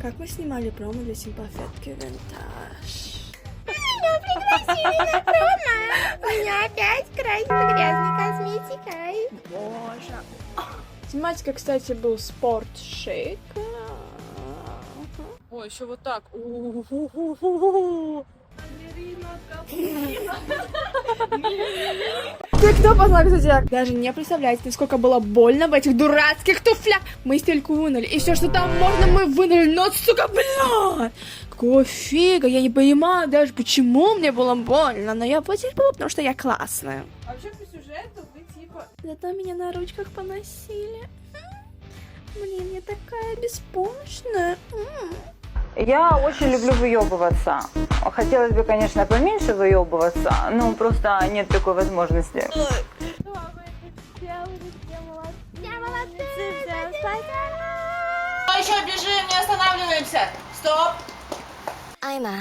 Как мы снимали промо для симпафетки Винтаж. Меня пригласили на промо. У меня опять красит грязной косметикой. Боже. Тематика, кстати, был спорт-шик. Ой, еще вот так. Ты кто по знаку зодиака? Даже не представляете, насколько было больно в этих дурацких туфлях. Мы стельку вынули, и все, что там можно, мы вынули. Но, сука, блядь! Какого фига? Я не понимаю даже, почему мне было больно. Но я потерпела, потому что я классная. А вообще по сюжету вы типа... Зато меня на ручках поносили. Блин, я такая беспомощная. Я очень люблю выебываться. Хотелось бы, конечно, поменьше выебываться, но просто нет такой возможности. Еще бежим, не останавливаемся. Стоп. Айма.